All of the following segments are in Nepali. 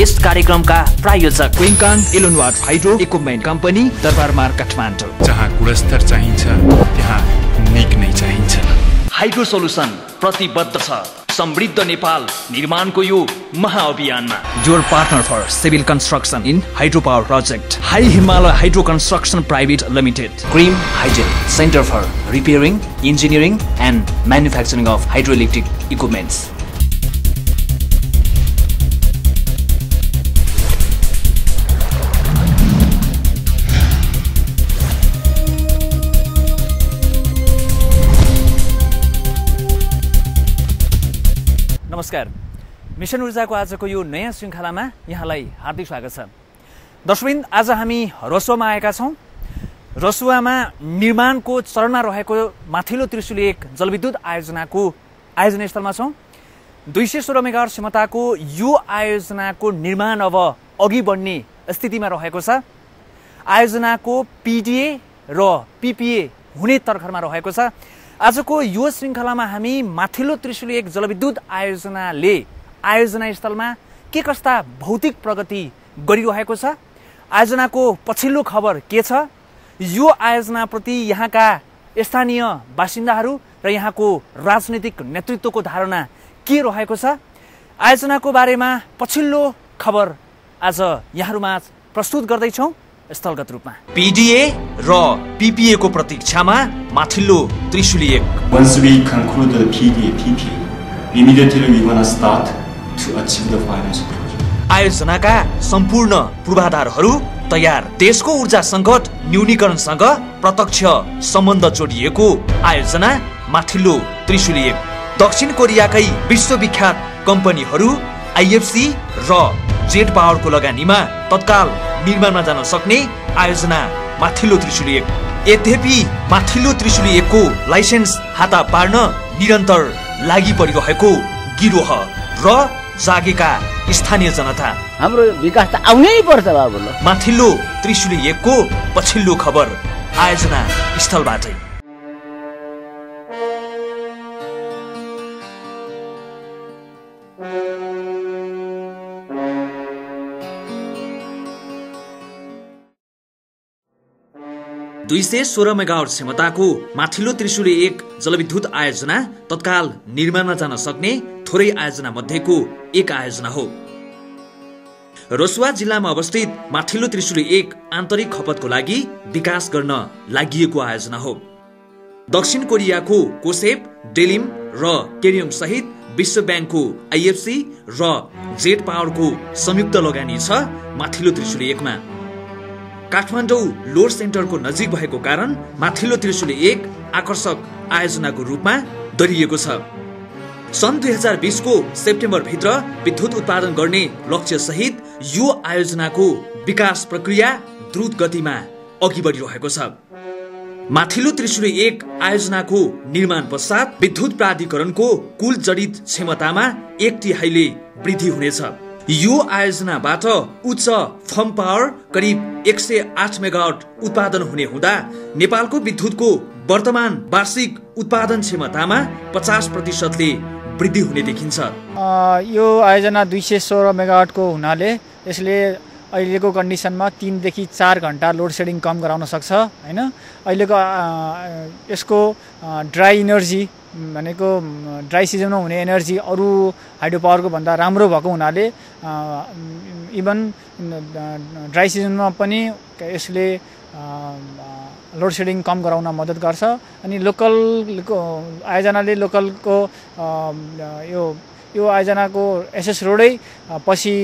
यस कार्यक्रमका प्रायोजक क्विन्कान इलोनवाट हाइड्रो इक्विपमेन्ट कम्पनी दरबार मार्ग काठमाडौँ। जहाँ गुणस्तर चाहिन्छ त्यहाँ निक नै चाहिन्छ। हाइड्रो सोलुसन प्रतिबद्ध छ समृद्ध नेपाल निर्माणको यो महाअभियानमा। Your partner for civil construction in hydro power project high Himalaya hydro construction private limited. क्रिम हाइजेल center for repairing engineering and manufacturing of hydroelectric equipments. नमस्कार, मिसन ऊर्जाको आजको यो नयाँ श्रृङ्खलामा यहाँलाई हार्दिक स्वागत छ। दर्शकवृन्द, आज हामी रसुवामा आएका छौँ। रसुवामा निर्माणको चरणमा रहेको माथिल्लो त्रिशुली 1 जलविद्युत आयोजनाको आयोजना स्थलमा छौँ। 216 मेगावाट क्षमताको यो आयोजनाको निर्माण अब अघि बढ्ने स्थितिमा रहेको छ। आयोजनाको पिडिए र पिपिए हुने तर्खरमा रहेको छ। आजको यो श्रृङ्खलामा हामी माथिल्लो त्रिशुली 1 जलविद्युत आयोजनाले आयोजना स्थलमा के कस्ता भौतिक प्रगति गरिरहेको छ, आयोजनाको पछिल्लो खबर के छ, यो आयोजनाप्रति यहाँका स्थानीय बासिन्दाहरू र यहाँको राजनीतिक नेतृत्वको धारणा के रहेको छ, आयोजनाको बारेमा पछिल्लो खबर आज यहाँहरूमा प्रस्तुत गर्दैछौँ स्थलगत रूपमा। पिडिए र पिपिए को प्रतीक्षामा माथिल्लो Trishuli 1। Once we conclude the PDA PPA, immediately we gonna start to achieve the financial closure. आयोजनाका सम्पूर्ण पूर्वाधारहरू तयार। देशको ऊर्जा सङ्कट न्यूनीकरणसँग प्रत्यक्ष सम्बन्ध जोडिएको आयोजना माथिल्लो त्रिशुली 1। दक्षिण कोरियाकै विश्वविख्यात कम्पनीहरू आइएफसी र जेट पावरको लगानीमा तत्काल निर्माणमा जान सक्ने आयोजना माथिल्लो त्रिशुली 1। यद्यपि माथिल्लो त्रिशुली 1 को लाइसेन्स हाता पार्न निरन्तर लागि परिरहेको गिरोह र जागेका स्थानीय जनता। हाम्रो विकास त आउनै पर्छ बाबु। माथिल्लो त्रिशुली 1 को पछिल्लो खबर आयोजना स्थलबाटै। दुई 16 मेगावाट क्षमताको माथिल्लो त्रिशुली 1 जलविद्युत आयोजना तत्काल निर्माणमा जान सक्ने थोरै आयोजना मध्येको एक आयोजना हो। रसुवा जिल्लामा अवस्थित माथिल्लो त्रिशुली 1 आन्तरिक खपतको लागि विकास गर्न लागि आयोजना हो। दक्षिण कोरियाको कोसेप, डेलिम र केरियम सहित विश्व ब्याङ्कको आइएफसी र जेट पावरको संयुक्त लगानी छ माथिल्लो त्रिशुली 1 मा। काठमाडौँ लोड सेन्टरको नजिक भएको कारण माथिल्लो त्रिशुली 1 आकर्षक आयोजनाको रूपमा दरिएको छ। सन् 2020 को सेप्टेम्बर भित्र विद्युत उत्पादन गर्ने लक्ष्य सहित यो आयोजनाको विकास प्रक्रिया द्रुत गतिमा अघि बढिरहेको छ। माथिल्लो त्रिशुली 1 आयोजनाको निर्माण पश्चात विद्युत प्राधिकरणको कुल जडित क्षमतामा 1/3 वृद्धि हुनेछ। यो आयोजनाबाट उच्च फर्म पावर करिब 108 मेगावाट उत्पादन हुने हुँदा नेपालको विद्युतको वर्तमान वार्षिक उत्पादन क्षमतामा 50% वृद्धि हुने देखिन्छ। यो आयोजना 216 मेगावाटको हुनाले यसले अहिलेको कन्डिसनमा 3 देखि 4 घण्टा लोड सेडिङ कम गराउन सक्छ हैन। अहिलेको यसको ड्राई इनर्जी भनेको ड्राई सिजनमा हुने एनर्जी अरू हाइड्रो पावरको भन्दा राम्रो भएको हुनाले इभन ड्राई सिजनमा पनि यसले लोड सेडिङ कम गराउन मद्दत गर्छ। अनि लोकलको आयोजनाले लोकलको यो आयोजनाको एसएस रोडै पछि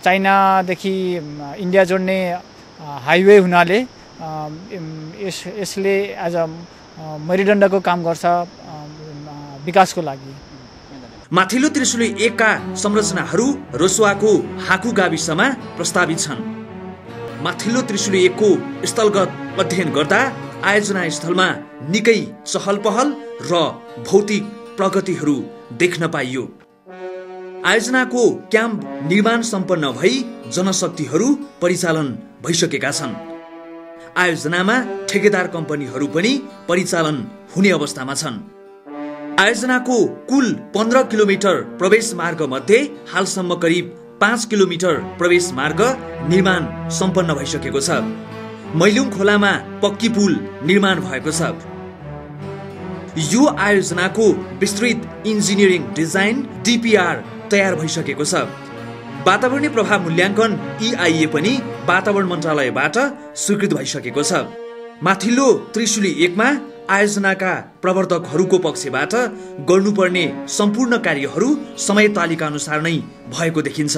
चाइनादेखि इन्डिया जोड्ने हाइवे हुनाले यसले एज अ मरिदण्डको काम गर्छ विकासको लागि। माथिल्लो त्रिशुली 1 का संरचनाहरू रसुवाको हाकु गाविसमा प्रस्तावित छन्। माथिल्लो त्रिशुली 1 को स्थलगत अध्ययन गर्दा आयोजना स्थलमा निकै चहल पहल र भौतिक प्रगतिहरू देख्न पाइयो। आयोजनाको क्याम्प निर्माण सम्पन्न भई जनशक्तिहरू परिचालन भइसकेका छन्। आयोजनामा ठेकेदार कम्पनीहरू पनि परिचालन हुने अवस्थामा छन्। आयोजनाको कुल 15 किलोमिटर प्रवेश मार्ग मध्ये हालसम्म करिब 5 किलोमिटर प्रवेश मार्ग निर्माण सम्पन्न भइसकेको छ। मैलुङ खोलामा पक्की पुल निर्माण भएको छ। यो आयोजनाको विस्तृत इन्जिनियरिङ डिजाइन DPR तयार भइसकेको छ। वातावरणीय प्रभाव मूल्याङ्कन EIA पनि वातावरण मन्त्रालयबाट स्वीकृत भइसकेको छ। माथिल्लो त्रिशुली 1 मा आयोजनाका प्रवर्तकहरूको पक्षबाट गर्नुपर्ने सम्पूर्ण कार्यहरू समय तालिका अनुसार नै भएको देखिन्छ।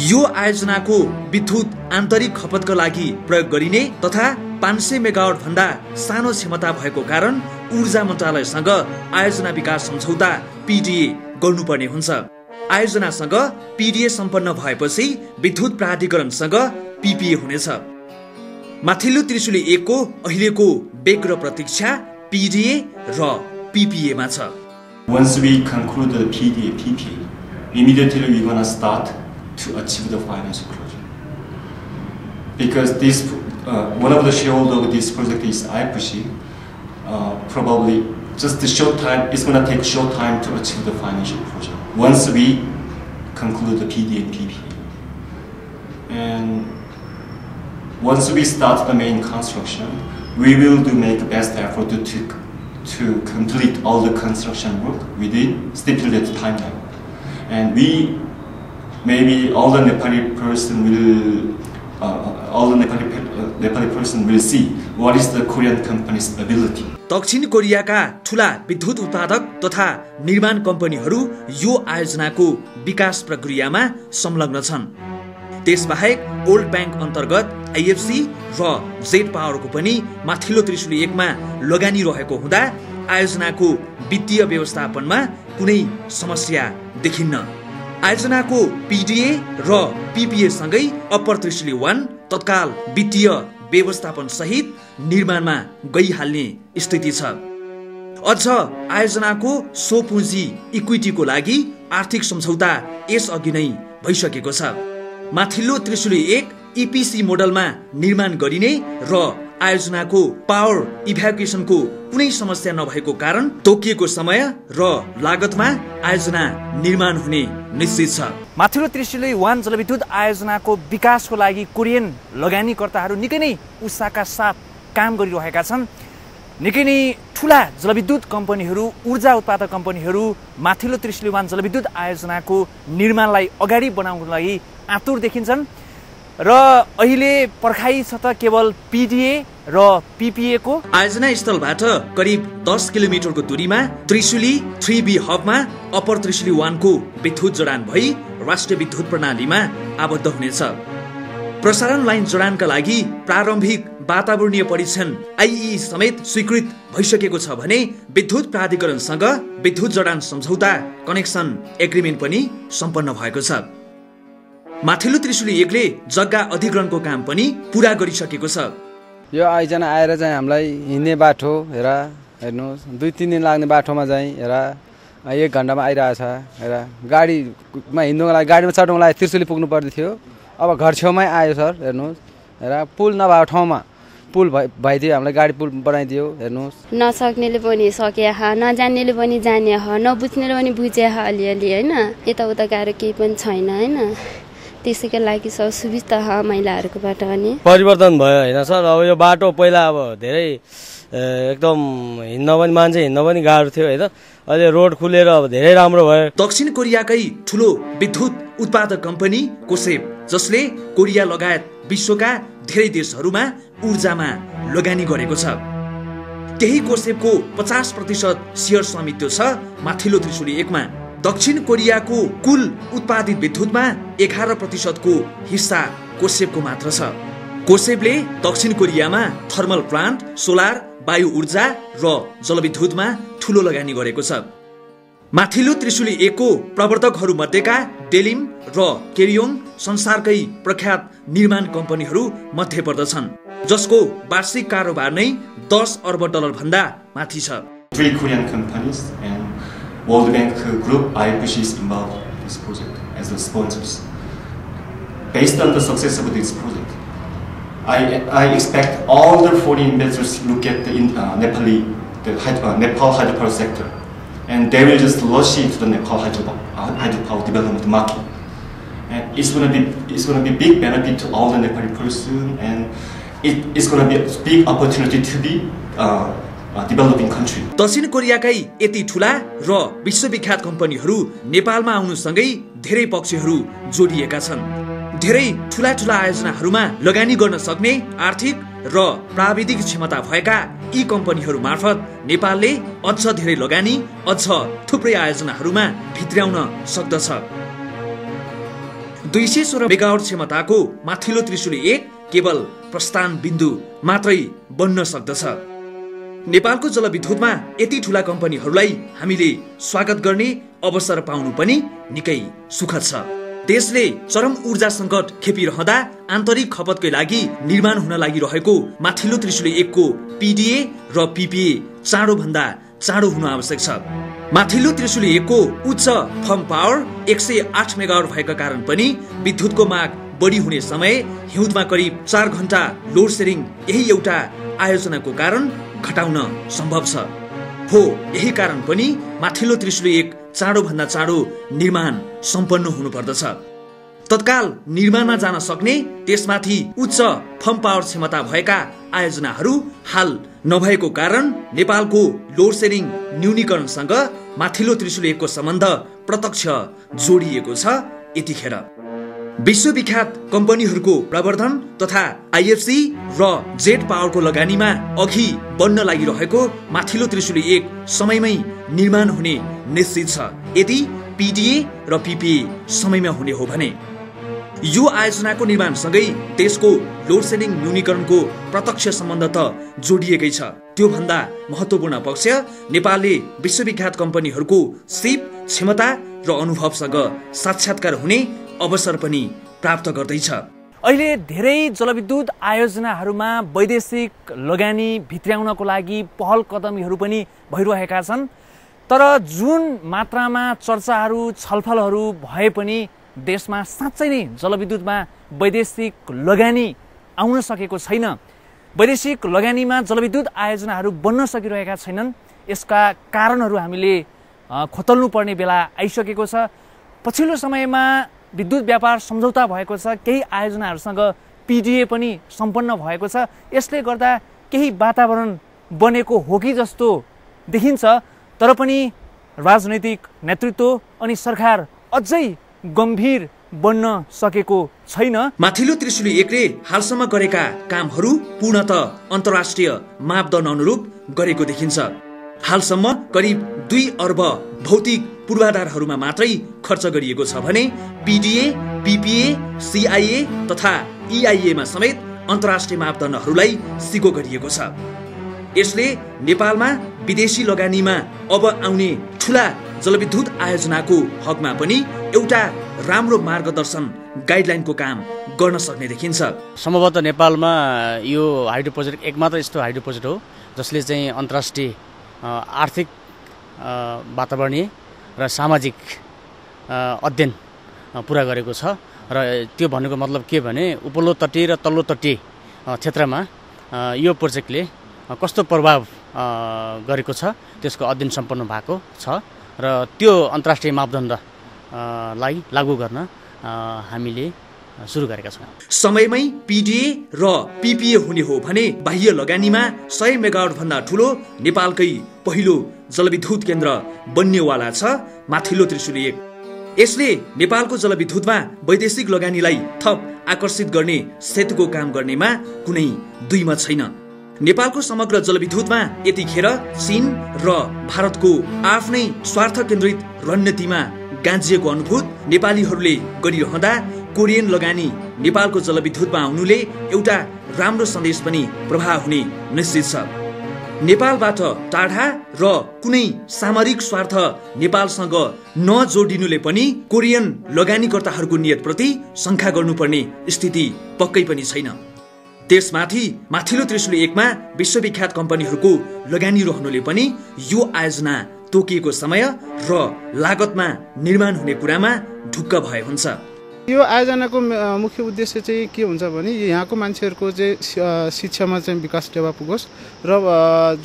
यो आयोजनाको विद्युत आन्तरिक खपतका लागि प्रयोग गरिने तथा 500 मेगावाट भन्दा सानो क्षमता भएको कारण ऊर्जा मन्त्रालयसँग आयोजना विकास सम्झौता PDA गर्नुपर्ने हुन्छ। आयोजनासँग PDA सम्पन्न भएपछि विद्युत प्राधिकरणसँग PPA हुनेछ। माथिल्लो त्रिशुली 1 को अहिलेको वेग र प्रतीक्षा PDA र PPA मा छ। Once we conclude the PDA, PPA, immediately we're gonna start to achieve the financial closure. Because this, one of the shareholders of this project is IPC. Probably just a short time. It's gonna take short time to achieve the financial closure. Once we conclude the PDA and PPA, and once we start the main construction, we will make the best effort to complete all the construction work within stipulated timeline. And we, maybe all the Nepali person will see what is the Korean company's ability. दक्षिण कोरियाका ठूला विद्युत उत्पादक तथा निर्माण कम्पनीहरू यो आयोजनाको विकास प्रक्रियामा संलग्न छन्। त्यसबाहेक ओल्ड ब्याङ्क अन्तर्गत IFC र जेट पावरको पनि माथिल्लो त्रिशुली 1 मा लगानी रहेको हुँदा आयोजनाको वित्तीय व्यवस्थापनमा कुनै समस्या देखिन्न। आयोजनाको PDA र PPA सँगै अप्पर त्रिशुली 1 तत्काल वित्तीय व्यवस्थापन सहित निर्माणमा गइहाल्ने स्थिति छ। अझ आयोजनाको स्वपुँजी इक्विटीको लागि आर्थिक सम्झौता यसअघि नै भइसकेको छ। माथिल्लो त्रिशुली 1 EPC मोडलमा निर्माण गरिने र आयोजनाको पावर इभ्याकुएसनको कुनै समस्या नभएको कारण तोकिएको समय र लागतमा आयोजना निर्माण हुने निश्चित छ। माथिल्लो त्रिशुली 1 जलविद्युत आयोजनाको विकासको लागि कोरियन लगानीकर्ताहरू निकै नै उत्साहका साथ काम गरिरहेका छन्। निकै नै ठूला जलविद्युत कम्पनीहरू, ऊर्जा उत्पादक कम्पनीहरू माथिल्लो त्रिशुली 1 जलविद्युत आयोजनाको निर्माणलाई अगाडि बढाउनको लागि आतुर देखिन्छन् र अहिले पर्खाइ छ त केवल PDA र PPA को। आयोजना स्थलबाट करिब 10 किलोमिटरको दूरीमा त्रिशुली 3B हबमा अप्पर त्रिशुली 1 को विद्युत जडान भई राष्ट्रिय विद्युत प्रणालीमा आबद्ध हुनेछ। प्रसारण लाइन जडानका लागि प्रारम्भिक वातावरणीय परीक्षण IEE समेत स्वीकृत भइसकेको छ भने विद्युत प्राधिकरणसँग विद्युत जडान सम्झौता कनेक्सन एग्रिमेन्ट पनि सम्पन्न भएको छ। माथिल्लो त्रिशुली 1 ले जग्गा अधिग्रहणको काम पनि पूरा गरिसकेको छ। यो आयोजना आएर चाहिँ हामीलाई हिँड्ने बाटो हेर्नुहोस् 2-3 दिन लाग्ने बाटोमा चाहिँ 1 घण्टामा आइरहेछ। गाडीमा हिँड्नुको लागि गाडीमा चढ्नुको लागि त्रिशुली पुग्नु पर्दै थियो। अब घर छेउमै आयो सर हेर्नुहोस्। पुल नभएको ठाउँमा पुल भइदियो, हामीलाई गाडी पुल बनाइदियो। हेर्नुहोस् नसक्नेले पनि सके नजान्नेले पनि जाने नबुझ्नेले पनि बुझे अलिअलि होइन। यताउता गाह्रो केही पनि छैन होइन। त्यसैको लागि सब सुविस्ता महिलाहरूकोबाट पनि परिवर्तन भयो होइन सर। अब यो बाटो पहिला अब धेरै एकदम मान्छे हिँड्न पनि गाह्रो थियो होइन। अहिले रोड खुलेर अब धेरै राम्रो भयो। दक्षिण कोरियाकै ठूलो विद्युत उत्पादक कम्पनी कोसेप, जसले कोरिया लगायत विश्वका धेरै देशहरूमा ऊर्जामा लगानी गरेको छ। त्यही कोसेपको 50% शेयर स्वामित्व छ माथिल्लो त्रिशुली 1 मा। दक्षिण कोरियाको कुल उत्पादित विद्युतमा 11% को हिस्सा कोसेपको मात्र छ। कोसेपले दक्षिण कोरियामा थर्मल प्लान्ट, सोलर, वायु ऊर्जा र जलविद्युतमा ठूलो लगानी गरेको छ। माथिल्लो त्रिशुली 1 को प्रवर्तकहरू मध्येका डेलिम र केरियोङ संसारकै प्रख्यात निर्माण कम्पनीहरू मध्ये पर्दछन्, जसको वार्षिक कारोबार नै $10 अर्ब भन्दा माथि छ। 3 Korean companies and World Bank Group, IPC is involved in this project as the sponsors. Based on the success of this project, I expect all the foreign investors look at the Nepal hydropower sector, and they will just rush into the Nepal hydropower development market. and it's gonna be big benefit to all the Nepali person, and it's gonna be a big opportunity to be developing country. दक्षिण कोरियाकै यति ठूला र विश्वविख्यात कम्पनीहरू नेपालमा आउनुसँगै धेरै पक्षहरू जोडिएका छन्। धेरै ठूला ठूला आयोजनाहरूमा लगानी गर्न सक्ने आर्थिक र प्राविधिक क्षमता भएका यी कम्पनीहरू मार्फत नेपालले अझ धेरै लगानी, अझ थुप्रै आयोजनाहरूमा भित्र्याउन सक्दछ। 216 मेगावाट क्षमताको माथिल्लो त्रिशुली 1 केवल प्रस्थान बिन्दु मात्रै बन्न सक्दछ। नेपालको जलविद्युतमा यति ठूला कम्पनीहरूलाई हामीले स्वागत गर्ने अवसर पाउनु पनि निकै सुखद छ। देशले चरम ऊर्जा संकट खेपिरहँदा आन्तरिक खपतकै लागि निर्माण हुन लागिरहेको माथिल्लो त्रिशुली 1 को पीडीए र पीपीए चाँडो भन्दा चाँडो हुन आवश्यक छ। माथिल्लो त्रिशुली 1 को उच्च फर्म पावर 108 मेगावाट भएका कारण पनि विद्युतको माग बढी हुने समय हिउँदमा करिब 4 घण्टा लोड सेडिङ यही एउटा आयोजनाको कारण घटाउन सम्भव छ। हो यही कारण पनि माथिल्लो त्रिशुली 1 चाँडो भन्दा चाँडो निर्माण सम्पन्न हुनुपर्दछ। तत्काल निर्माणमा जान सक्ने त्यसमाथि उच्च फर्म पावर क्षमता भएका आयोजनाहरू हाल नभएको कारण नेपालको लोड सेडिङ न्यूनीकरणसँग माथिल्लो त्रिशुली 1 को सम्बन्ध प्रत्यक्ष जोडिएको छ। यतिखेर विश्वविख्यात कम्पनीहरूको प्रवर्धन तथा आईएफसी र जेट पावरको लगानीमा अघि बढ्न लागिरहेको माथिल्लो त्रिशुली 1 समयमै निर्माण हुने निश्चित छ। यदि पीडीए र पीपीए समयमा हुने हो भने यो आयोजनाको निर्माणसँगै देशको लोड सेडिङ न्यूनीकरणको प्रत्यक्ष सम्बन्ध त जोडिएकै छ। त्यो भन्दा महत्त्वपूर्ण पक्ष नेपालले विश्वविख्यात कम्पनीहरूको सिप क्षमता र अनुभवसँग साक्षात्कार हुने अवसर पनि प्राप्त गर्दैछ। अहिले धेरै जलविद्युत आयोजनाहरूमा वैदेशिक लगानी भित्र्याउनको लागि पहल कदमीहरू पनि भइरहेका छन्। तर जुन मात्रामा चर्चाहरू छलफलहरू भए पनि देशमा साँच्चै नै जलविद्युतमा वैदेशिक लगानी आउन सकेको छैन। वैदेशिक लगानीमा जलविद्युत आयोजनाहरू बन्न सकिरहेका छैनन्। यसका कारणहरू हामीले खोतल्नु पर्ने बेला आइसकेको छ। पछिल्लो समयमा विद्युत व्यापार सम्झौता भएको छ, केही आयोजनाहरूसँग पीडीए पनि सम्पन्न भएको छ। यसले गर्दा केही वातावरण बनेको हो कि जस्तो देखिन्छ। तर पनि राजनैतिक नेतृत्व अनि सरकार अझै गम्भीर बन्न सकेको छैन। माथिल्लो त्रिशुली 1 ले हालसम्म गरेका कामहरू पूर्णतः अन्तर्राष्ट्रिय मापदण्ड अनुरूप गरेको देखिन्छ। हालसम्म करिब 2 अर्ब भौतिक पूर्वाधारहरूमा मात्रै खर्च गरिएको छ भने पीडीए, पीपीए, सीआईए तथा ईआईएमा समेत अन्तर्राष्ट्रिय मापदण्डहरूलाई सिको गरिएको छ। यसले नेपालमा विदेशी लगानीमा अब आउने ठूला जलविद्युत आयोजनाको हकमा पनि एउटा राम्रो मार्गदर्शन गाइडलाइनको काम गर्न सक्ने देखिन्छ। सम्भवतः नेपालमा यो हाइड्रो प्रोजेक्ट एक मात्र यस्तो हाइड्रो प्रोजेक्ट हो जसले चाहिँ अन्तर्राष्ट्रिय आर्थिक, वातावरणीय र सामाजिक अध्ययन पुरा गरेको छ। र त्यो भन्नुको मतलब के भने उपल्लो तटीय र तल्लो तटीय क्षेत्रमा यो प्रोजेक्टले कस्तो प्रभाव गरेको छ त्यसको अध्ययन सम्पन्न भएको छ र त्यो अन्तर्राष्ट्रिय मापदण्डलाई लागू गर्न हामीले सुरु गरेका छौँ। समयमै पीडीए र पीपीए हुने हो भने बाह्य लगानीमा 100 मेगावाट भन्दा ठूलो नेपालकै पहिलो जलविद्युत केन्द्र बन्नेवाला छ माथिल्लो त्रिशुली 1। यसले नेपालको जलविद्युतमा वैदेशिक लगानीलाई थप आकर्षित गर्ने सेतुको काम गर्नेमा कुनै दुईमत छैन। नेपालको समग्र जलविद्युतमा यतिखेर चीन र भारतको आफ्नै स्वार्थ केन्द्रित रणनीतिमा गाँजिएको अनुभूत नेपालीहरूले गरिरहँदा कोरियन लगानी नेपालको जलविद्युतमा आउनुले एउटा राम्रो सन्देश पनि प्रभाव हुने निश्चित छ। नेपालबाट टाढा र कुनै सामरिक स्वार्थ नेपालसँग नजोडिनुले पनि कोरियन लगानीकर्ताहरूको नियतप्रति शङ्का गर्नुपर्ने स्थिति पक्कै पनि छैन। त्यसमाथि माथिल्लो त्रिशुली 1 मा विश्वविख्यात कम्पनीहरूको लगानी रहनुले पनि यो आयोजना तोकिएको समय र लागतमा निर्माण हुने कुरामा ढुक्क भए हुन्छ। यो आयोजनाको मुख्य उद्देश्य चाहिँ के हुन्छ भने यहाँको मान्छेहरूको चाहिँ शिक्षामा चाहिँ विकास टेवा पुगोस् र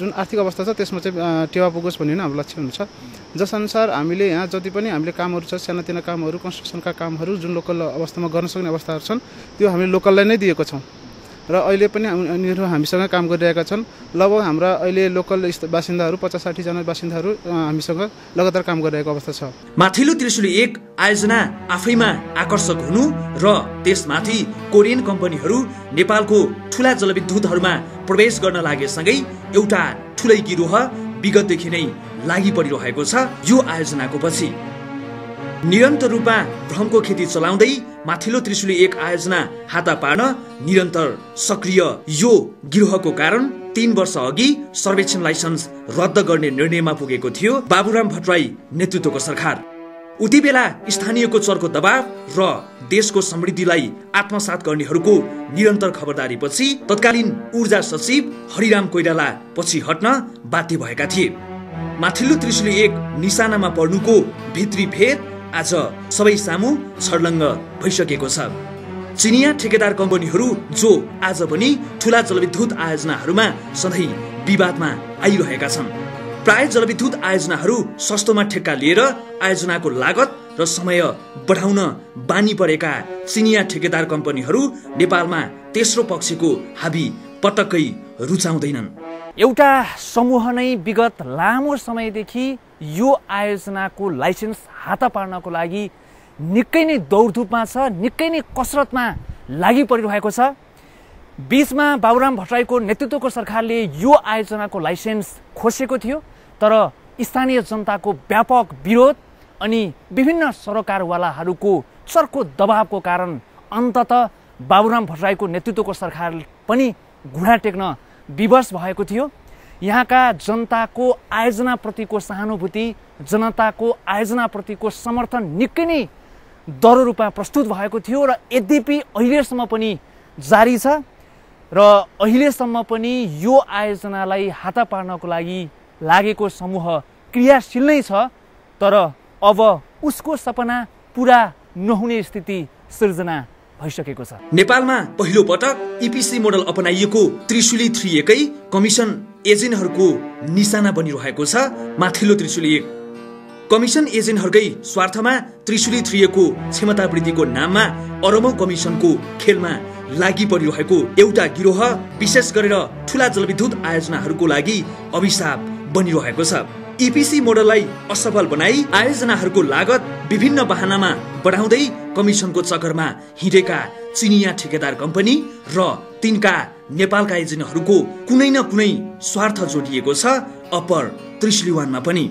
जुन आर्थिक अवस्था छ त्यसमा चाहिँ टेवा पुगोस् भन्ने हाम्रो लक्ष्य हुन्छ। जसअनुसार हामीले यहाँ जति पनि हामीले कामहरू छ सानातिना कामहरू कन्स्ट्रक्सनका कामहरू जुन लोकल अवस्थामा गर्न सक्ने अवस्थाहरू छन् त्यो हामीले लोकललाई नै दिएको छौँ र अहिले पनि उनीहरू हामीसँग काम गरिरहेका छन्। लगभग हाम्रा अहिले लोकल बासिन्दाहरू 50-60 जना बासिन्दाहरू हामीसँग लगातार काम गरिरहेको अवस्था छ। माथिल्लो त्रिशुली 1 आयोजना आफैमा आकर्षक हुनु र त्यसमाथि कोरियन कम्पनीहरू नेपालको ठूला जलविद्युतहरूमा प्रवेश गर्न लागेसँगै एउटा ठूलै गिरोह विगतदेखि नै लागि परिरहेको छ। यो आयोजनाको पछि निरन्तर रूपमा भ्रमको खेती चलाउँदै माथिल्लो त्रिशुली 1 आयोजना हाता पार्न निरन्तर सक्रिय यो गिरोहको कारण 3 वर्ष अघि सर्वेक्षण लाइसेन्स रद्द गर्ने निर्णयमा पुगेको थियो बाबुराम भट्टराई नेतृत्वको सरकार। उति बेला स्थानीयको चर्को दबाव र देशको समृद्धिलाई आत्मसात गर्नेहरूको निरन्तर खबरदारी पछि तत्कालीन ऊर्जा सचिव हरिराम कोइराला पछि हट्न बाध्य भएका थिए। माथिल्लो त्रिशुली 1 निशानामा पर्नुको भित्री भेद आज सबै सामु छर्लङ्ग भइसकेको छ। चिनिया ठेकेदार कम्पनीहरू जो आज पनि ठूला जलविद्युत आयोजनाहरूमा सधैँ विवादमा आइरहेका छन्। प्राय जलविद्युत आयोजनाहरू सस्तोमा ठेक्का लिएर आयोजनाको लागत र समय बढाउन बानी परेका चिनिया ठेकेदार कम्पनीहरू नेपालमा तेस्रो पक्षको हाबी पटक्कै रुचाउँदैनन्। एउटा समूह नै विगत लामो समयदेखि यो आयोजनाको लाइसेन्स हात पार्नको लागि निकै नै दौडधुपमा छ, निकै नै कसरतमा लागि परिरहेको छ। बीचमा बाबुराम भट्टराईको नेतृत्वको सरकारले यो आयोजनाको लाइसेन्स खोसेको थियो, तर स्थानीय जनताको व्यापक विरोध अनि विभिन्न सरोकारवालाहरूको चर्को दबावको कारण अन्ततः बाबुराम भट्टराईको नेतृत्वको सरकार पनि घुँडा टेक्न विवश भएको थियो। यहाँका जनताको आयोजनाप्रतिको सहानुभूति, जनताको आयोजनाप्रतिको समर्थन निकै नै दह्रो रूपमा प्रस्तुत भएको थियो र यद्यपि अहिलेसम्म पनि जारी छ र अहिलेसम्म पनि यो आयोजनालाई हात पार्नको लागि लागेको समूह क्रियाशील नै छ, तर अब उसको सपना पूरा नहुने स्थिति सिर्जना भइसकेको छ। नेपालमा पहिलो पटक ईपीसी मोडल अपनाइएको त्रिशुली 3 एकै कमिसन एजेन्टहरूको निशाना बनिरहेको छ। माथिल्लो त्रिशुली 1 कमिसन एजेन्टहरूकै स्वार्थमा त्रिशुली 3 को क्षमता वृद्धिको नाममा अरबौं कमिसनको खेलमा लागि परिरहेको एउटा गिरोह विशेष गरेर ठूला जलविद्युत आयोजनाहरूको लागि अभिशाप बनिरहेको छ। ईपीसी मोडललाई असफल बनाई आयोजनाहरूको लागत विभिन्न बहानामा बढाउँदै कमिसनको चक्करमा हिँडेका चिनिया ठेकेदार कम्पनी र तिनका नेपालका एजेन्टहरूको कुनै न कुनै स्वार्थ जोडिएको छ। अप्पर त्रिशुली 1 मा पनि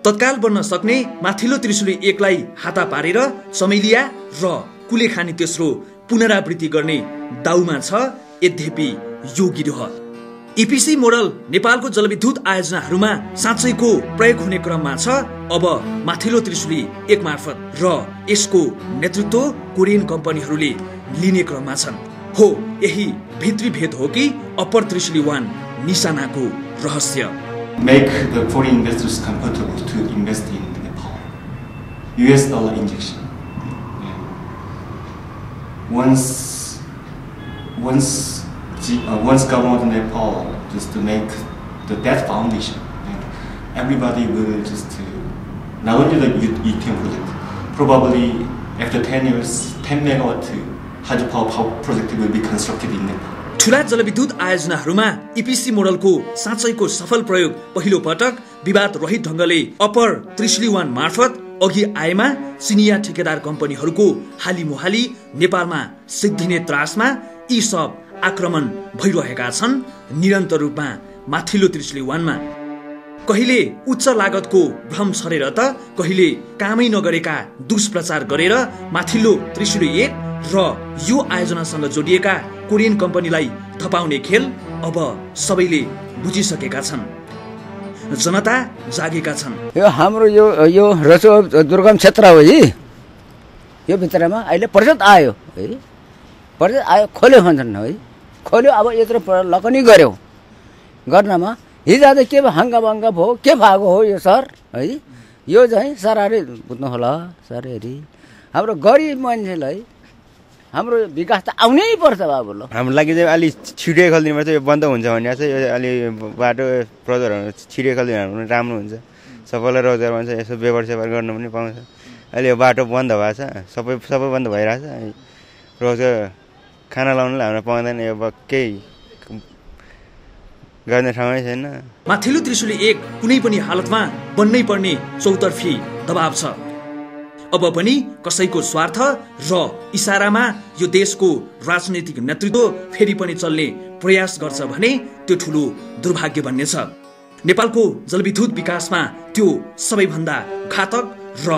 तत्काल बन्न सक्ने माथिल्लो त्रिशुली 1 लाई हाता पारेर चमेलिया र कुलेखानी तेस्रो पुनरावृत्ति गर्ने दाउमा छ। यद्यपि यो गिरोह ईपीसी मोडल नेपालको जलविद्युत आयोजनाहरूमा साँच्चैको प्रयोग हुने क्रममा छ। अब माथिल्लो त्रिशुली 1 मार्फत र यसको नेतृत्व कोरियन कम्पनीहरूले लिने क्रममा छन्। हो यही भित्री भेद हो कि अप्पर त्रिशुली 1 निशानाको रहस्य। Make the foreign investors comfortable to invest in Nepal. US dollar injection. Once government of Nepal just to make the debt foundation, everybody will just not only the ETM project, probably after 10 years, 10 megawatt hydropower project will be constructed in Nepal. ठूला जलविद्युत आयोजनाहरूमा ईपीसी मोडलको साँच्चैको सफल प्रयोग पहिलो पटक विवाद रहित ढंगले अप्पर त्रिशुली 1 मार्फत अघि आएमा चिनिया ठेकेदार कम्पनीहरूको हालीमुहाली नेपालमा सिद्धिने त्रासमा यी सब आक्रमण भइरहेका छन्। निरन्तर रूपमा माथिल्लो त्रिशुली 1 मा कहिले उच्च लागतको भ्रम छरेर त कहिले कामै नगरेका दुष्प्रचार गरेर माथिल्लो त्रिशुली 1 र यो आयोजनासँग जोडिएका कोरियन कम्पनीलाई थपाउने खेल अब सबैले बुझिसकेका छन्। जनता जागेका छन्। यो हाम्रो यो रसो दुर्गम क्षेत्र हो है। यो भित्रमा अहिले परिषद आयो है, परिषद आयो खोल्यो भन्छन् है, खोल्यो। अब यत्रो लकनी गर्यो गर्नमा हिजो आज के हङ्गाबङ्गा भयो, के भएको हो यो सर है। यो चाहिँ सरहरूले बुझ्नु होला सरहरू। हाम्रो गरिब मान्छेलाई हाम्रो विकास त आउनै पर्छ बाबु ल। हाम्रो लागि चाहिँ अलि छिटै खोलिदिनु पर्छ, यो बन्द हुन्छ भने चाहिँ यो अलि बाटो प्रोजेक्टहरू छिटै खोलिदिनु भने राम्रो हुन्छ, सबैलाई रोजगार हुन्छ, यसो व्यवहार सेवार गर्न पनि पाउँछ। अहिले यो बाटो बन्द भएको छ, सबै बन्द भइरहेछ, रोजगार खाना लाउनुलाई हाम्रो पाउँदैन, यो केही गर्ने ठाउँै छैन। माथिल्लो त्रिशुली 1 कुनै पनि हालतमा बन्नै पर्ने चौतर्फी दबाव छ। अब पनि कसैको स्वार्थ र इशारामा यो देशको राजनैतिक नेतृत्व फेरि पनि चल्ने प्रयास गर्छ भने त्यो ठूलो दुर्भाग्य बन्नेछ। नेपालको जलविद्युत विकासमा त्यो सबैभन्दा घातक र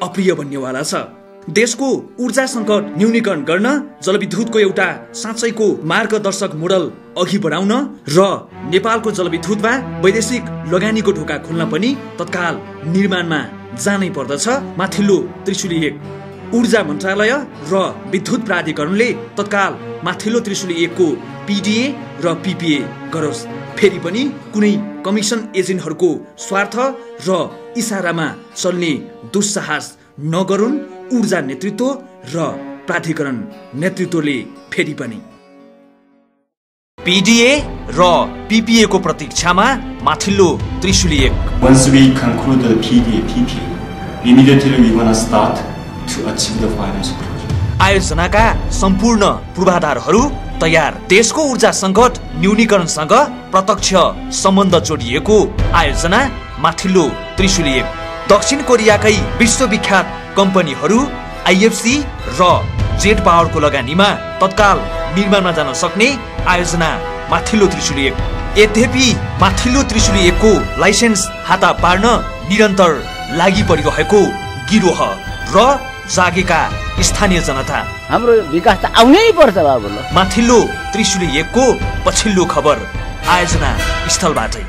अप्रिय बन्नेवाला छ। देशको ऊर्जा संकट न्यूनीकरण गर्न जलविद्युतको एउटा साँच्चैको मार्गदर्शक मोडल अघि बढाउन र नेपालको जलविद्युतमा वैदेशिक लगानीको ढोका खोल्न पनि तत्काल निर्माणमा जानै पर्दछ। माथिल्लो त्रिशुली 1 ऊर्जा मन्त्रालय र विद्युत प्राधिकरणले तत्काल माथिल्लो त्रिशुली 1 को PDA र PPA गरोस्। फेरि पनि कुनै कमिसन एजेन्टहरूको स्वार्थ र इशारामा चल्ने दुस्साहस नगरून् ऊर्जा नेतृत्व र प्राधिकरण नेतृत्वले। फेरि पनि PDA र PPA को प्रतीक्षामा माथिल्लो Trishuli 1। Once we conclude the PDA, PPA, immediately we want to start to achieve the financial closure. आयोजनाका सम्पूर्ण पूर्वाधारहरू तयार। देशको ऊर्जा संकट न्यूनीकरणसँग प्रत्यक्ष सम्बन्ध जोडिएको आयोजना माथिल्लो त्रिशुली 1। दक्षिण कोरियाकै विश्वविख्यात कम्पनीहरू IFC र जेट पावरको लगानीमा तत्काल निर्माणमा जान सक्ने आयोजना माथिल्लो त्रिशुली 1। यद्यपि माथिल्लो त्रिशुली 1 को लाइसेन्स हाता पार्न निरन्तर लागि परिरहेको गिरोह र जागेका स्थानीय जनता हाम्रो विकास त आउनै पर्छ बाबु ल। माथिल्लो त्रिशुली 1 को पछिल्लो खबर आयोजना स्थलबाटै।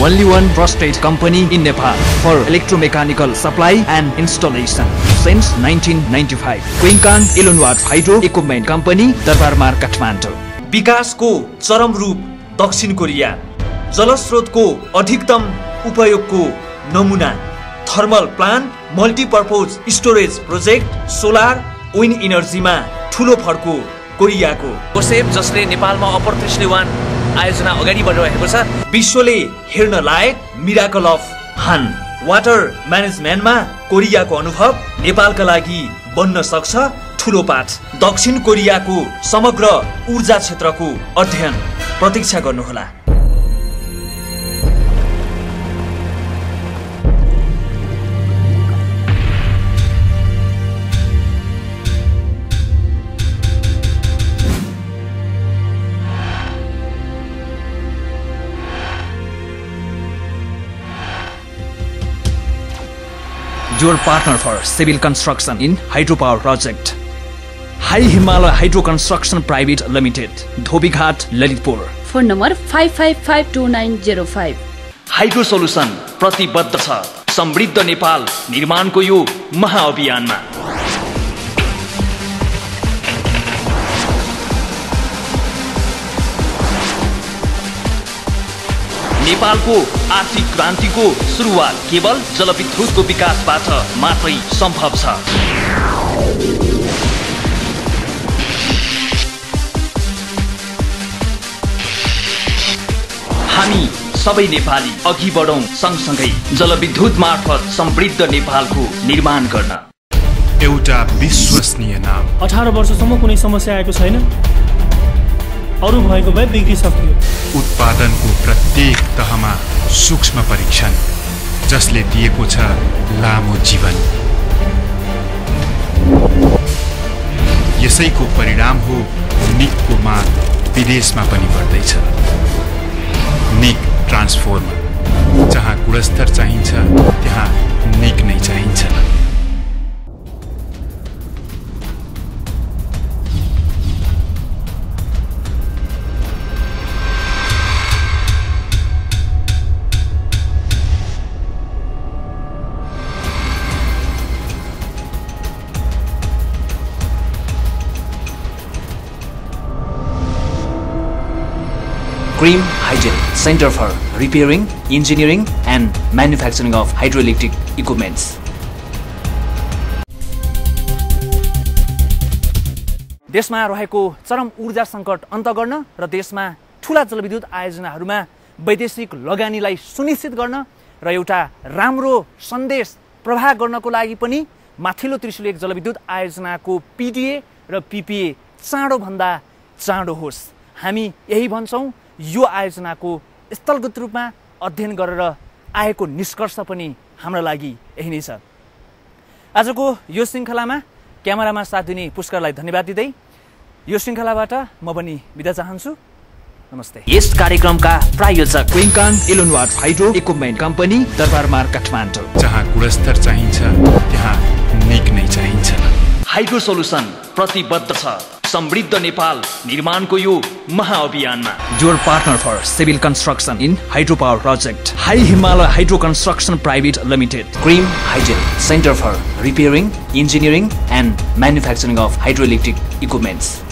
Only one trusted company in Nepal for electromechanical supply and installation since 1995. Quincan Ilonwat Hydro Equipment Company, Darbarmar, Kathmandu. विकासको चरम रूप दक्षिण कोरिया, जलस्रोतको अधिकतम उपयोगको नमुना, thermal plant, multipurpose storage project, solar, wind इनर्जीमा ठूलो फड्को कोरियाको कोसेप, जसले नेपालमा अप्रत्याशित आयोजना अगाडि बढिरहेको छ। विश्वले हेर्न लायक मिराकल अफ हान वाटर म्यानेजमेन्टमा कोरियाको अनुभव नेपालका लागि बन्न सक्छ ठूलो पाठ। दक्षिण कोरियाको समग्र ऊर्जा क्षेत्रको अध्ययन प्रतीक्षा गर्नुहोला। Your partner for civil construction in hydropower project. High Himalaya Hydro Construction Private Limited, Dhobighat, Lalitpur. Phone number 5552905. Hydro solution प्रतिबद्ध छ समृद्ध नेपाल निर्माणको यो महाअभियानमा। नेपालको आर्थिक क्रान्तिको सुरुवात केवल जलविद्युतको विकासबाट मात्रै सम्भव छ। हामी सबै नेपाली अघि बढौं सँगसँगै जलविद्युत मार्फत समृद्ध नेपालको निर्माण गर्न। एउटा विश्वसनीय नाम। 18 वर्षसम्म कुनै समस्या आएको छैन, अरु भएको भए बिग्रिसक्यो। उत्पादनको प्रत्येक तहमा सूक्ष्म परीक्षण, जसले दिएको छ लामो जीवन। यसैको परिणाम हो निकको माग विदेशमा पनि बढ्दैछ। निक ट्रान्सफर्मर, जहाँ गुणस्तर चाहिन्छ त्यहाँ निक नै चाहिन्छ। Cream Hygiene Center for Repairing, Engineering and Manufacturing of Hydroelectric Equipments. देशमा रहेको चरम ऊर्जा सङ्कट अन्त गर्न र देशमा ठूला जलविद्युत आयोजनाहरूमा वैदेशिक लगानीलाई सुनिश्चित गर्न र एउटा राम्रो सन्देश प्रवाह गर्नको लागि पनि माथिल्लो त्रिशूल 1 जलविद्युत आयोजनाको PDA र PPA चाँडोभन्दा चाँडो होस्। हामी यही भन्छौँ। यो आयोजनाको स्थलगत रूपमा अध्ययन गरेर आएको निष्कर्ष पनि हाम्रो लागि यही नै छ। आजको यो श्रृङ्खलामा क्यामेरामा साथ दिने पुष्करलाई धन्यवाद दिँदै यो श्रृङ्खलाबाट म पनि बिदा चाहन्छु। नमस्ते। यस कार्यक्रमका प्रायोजक क्विन्कान इलोनवाट hydro equipment company Darbarmarg Kathmandu. जहाँ गुणस्तर चाहिन्छ त्यहाँ निक नै चाहिन्छ। हाइड्रो सोलुसन प्रतिबद्ध छ समृद्ध नेपाल निर्माणको यो महाअभियानमा। Your partner for civil construction in hydro power project high Himalaya hydro construction private limited. क्रिम hygiene center for repairing, engineering and manufacturing of hydroelectric equipments.